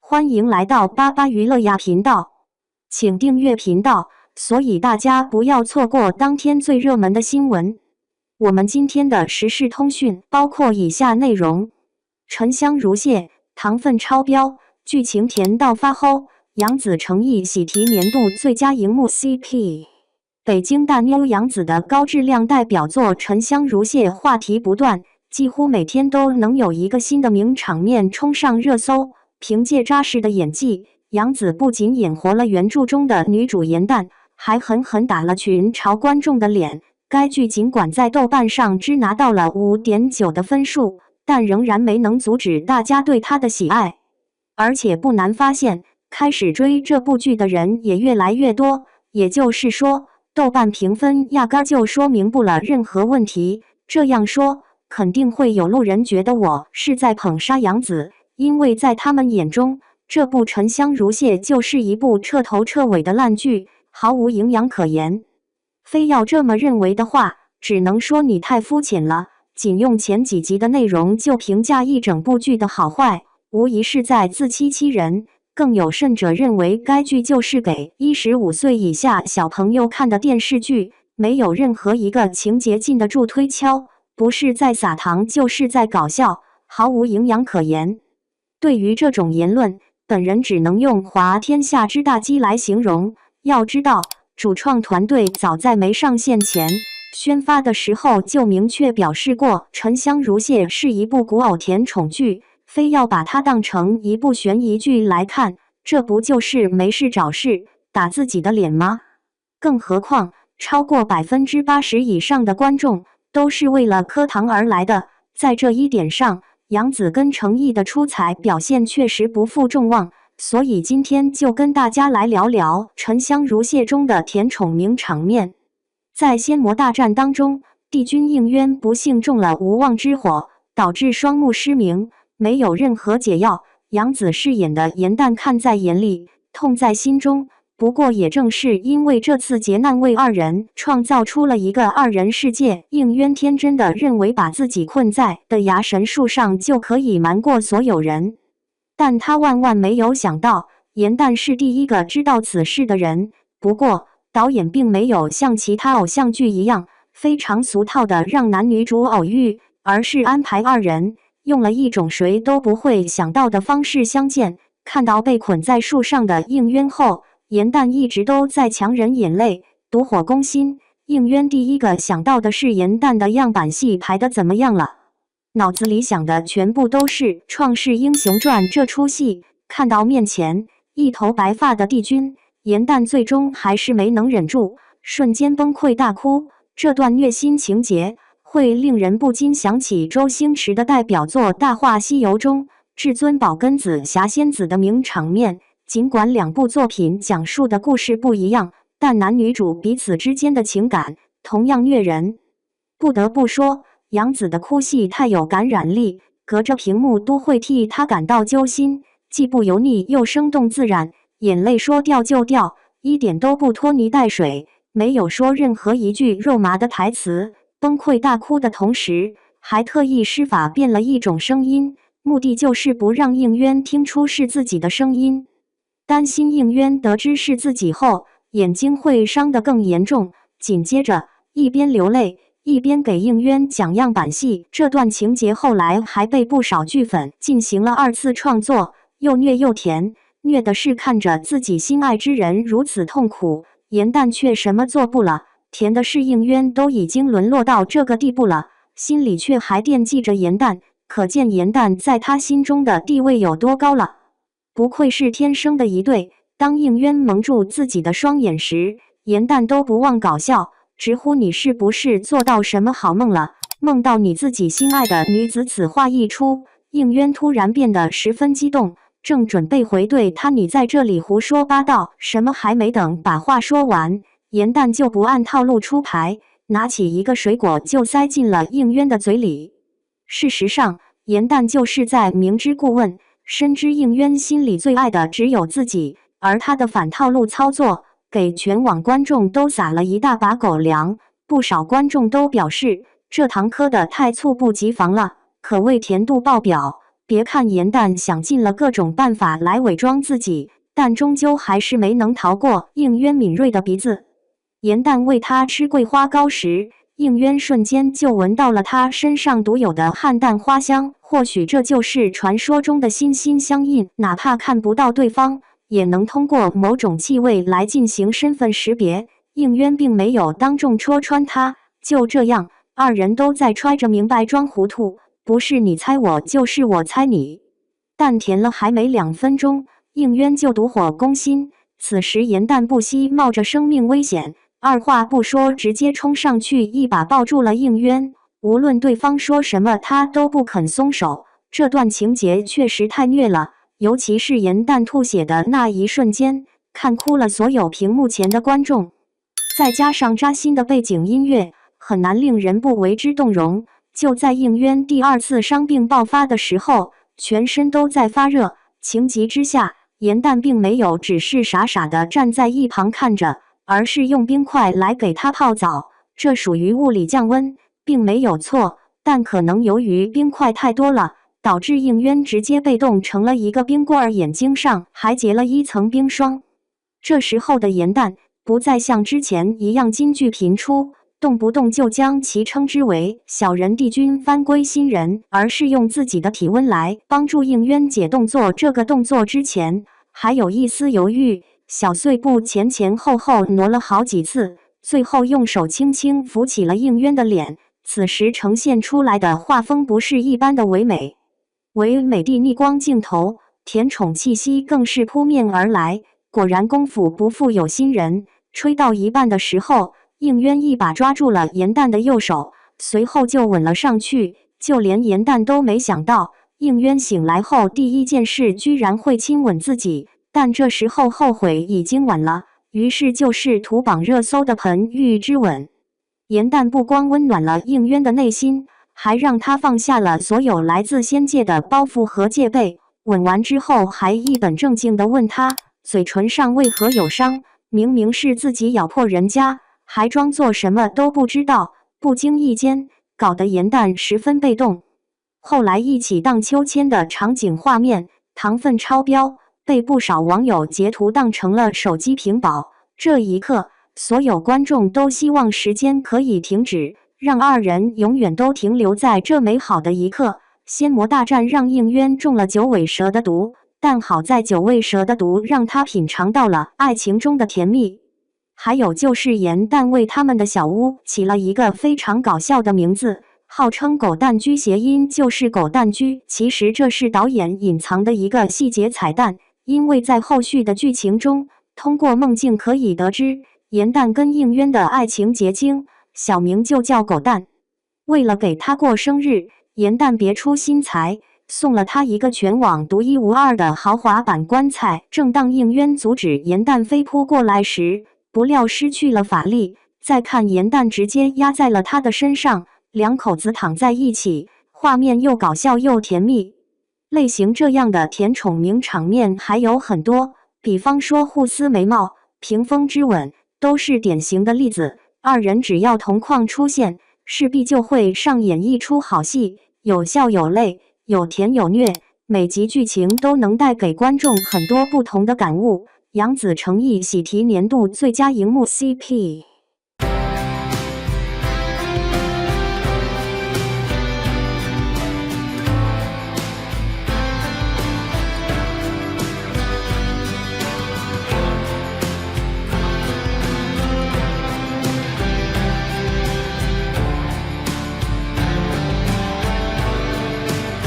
欢迎来到巴巴娱乐呀频道，请订阅频道，所以大家不要错过当天最热门的新闻。我们今天的时事通讯包括以下内容：沉香如屑，糖分超标，剧情甜到发齁，杨紫诚意喜提年度最佳荧幕 CP。北京大妞杨紫的高质量代表作《沉香如屑》话题不断，几乎每天都能有一个新的名场面冲上热搜。凭借扎实的演技，杨紫不仅演活了原著中的女主颜淡，还狠狠打了群嘲观众的脸。该剧尽管在豆瓣上只拿到了 5.9 的分数，但仍然没能阻止大家对她的喜爱。而且不难发现，开始追这部剧的人也越来越多。也就是说，豆瓣评分压根就说明不了任何问题。这样说，肯定会有路人觉得我是在捧杀杨紫。因为在他们眼中，这部《沉香如屑》就是一部彻头彻尾的烂剧，毫无营养可言。非要这么认为的话，只能说你太肤浅了。仅用前几集的内容就评价一整部剧的好坏，无疑是在自欺欺人。更有甚者认为该剧就是给15岁以下小朋友看的电视剧，没有任何一个情节禁得住推敲，不是在撒糖就是在搞笑，毫无营养可言。对于这种言论，本人只能用滑天下之大稽来形容。要知道，主创团队早在没上线前宣发的时候就明确表示过，《沉香如屑》是一部古偶甜宠剧，非要把它当成一部悬疑剧来看，这不就是没事找事打自己的脸吗？更何况，超过 80% 以上的观众都是为了磕糖而来的，在这一点上，杨紫跟诚意的出彩表现确实不负众望，所以今天就跟大家来聊聊《沉香如屑》中的甜宠名场面。在仙魔大战当中，帝君应渊不幸中了无妄之火，导致双目失明，没有任何解药。杨紫饰演的颜淡看在眼里，痛在心中。不过也正是因为这次劫难为二人创造出了一个二人世界，应渊天真的认为把自己困在的牙神树上就可以瞒过所有人。但他万万没有想到，颜淡是第一个知道此事的人。不过导演并没有像其他偶像剧一样非常俗套的让男女主偶遇，而是安排二人用了一种谁都不会想到的方式相见。看到被捆在树上的应渊后，颜淡一直都在强忍眼泪，毒火攻心。应渊第一个想到的是颜淡的样板戏排得怎么样了，脑子里想的全部都是《创世英雄传》这出戏。看到面前一头白发的帝君，颜淡最终还是没能忍住，瞬间崩溃大哭。这段虐心情节会令人不禁想起周星驰的代表作《大话西游》中至尊宝跟紫霞仙子的名场面。尽管两部作品讲述的故事不一样，但男女主彼此之间的情感同样虐人。不得不说，杨紫的哭戏太有感染力，隔着屏幕都会替她感到揪心，既不油腻又生动自然，眼泪说掉就掉，一点都不拖泥带水，没有说任何一句肉麻的台词。崩溃大哭的同时，还特意施法变了一种声音，目的就是不让应渊听出是自己的声音。担心应渊得知是自己后，眼睛会伤得更严重。紧接着，一边流泪，一边给应渊讲样板戏。这段情节后来还被不少剧粉进行了2次创作，又虐又甜。虐的是看着自己心爱之人如此痛苦，颜淡却什么做不了；甜的是应渊都已经沦落到这个地步了，心里却还惦记着颜淡，可见颜淡在他心中的地位有多高了。不愧是天生的一对，当应渊蒙住自己的双眼时，颜淡都不忘搞笑，直呼你是不是做到什么好梦了，梦到你自己心爱的女子。此话一出，应渊突然变得十分激动，正准备回对他你在这里胡说八道什么，还没等把话说完，颜淡就不按套路出牌，拿起一个水果就塞进了应渊的嘴里。事实上，颜淡就是在明知故问，深知应渊心里最爱的只有自己，而他的反套路操作给全网观众都撒了一大把狗粮。不少观众都表示，这糖磕的太猝不及防了，可谓甜度爆表。别看严旦想尽了各种办法来伪装自己，但终究还是没能逃过应渊敏锐的鼻子。严旦喂他吃桂花糕时，应渊瞬间就闻到了他身上独有的菡萏花香，或许这就是传说中的心心相印，哪怕看不到对方，也能通过某种气味来进行身份识别。应渊并没有当众戳穿他，就这样，二人都在揣着明白装糊涂，不是你猜我，就是我猜你。但甜了还没2分钟，应渊就妒火攻心。此时严旦不惜冒着生命危险，二话不说，直接冲上去一把抱住了应渊。无论对方说什么，他都不肯松手。这段情节确实太虐了，尤其是严旦吐血的那一瞬间，看哭了所有屏幕前的观众。再加上扎心的背景音乐，很难令人不为之动容。就在应渊第2次伤病爆发的时候，全身都在发热。情急之下，严旦并没有只是傻傻的站在一旁看着，而是用冰块来给他泡澡。这属于物理降温，并没有错，但可能由于冰块太多了，导致应渊直接被冻成了一个冰棍儿，眼睛上还结了一层冰霜。这时候的严旦不再像之前一样金句频出，动不动就将其称之为小人帝君翻归新人，而是用自己的体温来帮助应渊解冻。做这个动作之前，还有一丝犹豫，小碎步前前后后挪了好几次，最后用手轻轻扶起了应渊的脸。此时呈现出来的画风不是一般的唯美，唯美的逆光镜头，甜宠气息更是扑面而来。果然功夫不负有心人，吹到一半的时候，应渊一把抓住了严旦的右手，随后就吻了上去。就连严旦都没想到，应渊醒来后第一件事居然会亲吻自己，但这时候后悔已经晚了，于是就是图榜热搜的盆浴之吻。严旦不光温暖了应渊的内心，还让他放下了所有来自仙界的包袱和戒备。吻完之后，还一本正经地问他嘴唇上为何有伤，明明是自己咬破人家，还装作什么都不知道。不经意间，搞得严旦十分被动。后来一起荡秋千的场景画面，糖分超标，被不少网友截图当成了手机屏保。这一刻，所有观众都希望时间可以停止，让二人永远都停留在这美好的一刻。仙魔大战让应渊中了九尾蛇的毒，但好在九尾蛇的毒让他品尝到了爱情中的甜蜜。还有就是严旦为他们的小屋起了一个非常搞笑的名字，号称狗蛋居，谐音就是狗蛋居。其实这是导演隐藏的一个细节彩蛋，因为在后续的剧情中，通过梦境可以得知严旦跟应渊的爱情结晶，小名就叫狗蛋。为了给他过生日，严旦别出心裁，送了他一个全网独一无二的豪华版棺材。正当应渊阻止严旦飞扑过来时，不料失去了法力，再看严旦直接压在了他的身上，两口子躺在一起，画面又搞笑又甜蜜。类型这样的甜宠名场面还有很多，比方说互撕眉毛、屏风之吻，都是典型的例子。二人只要同框出现，势必就会上演一出好戏，有笑有泪，有甜有虐，每集剧情都能带给观众很多不同的感悟。杨紫诚意喜提年度最佳荧幕 CP。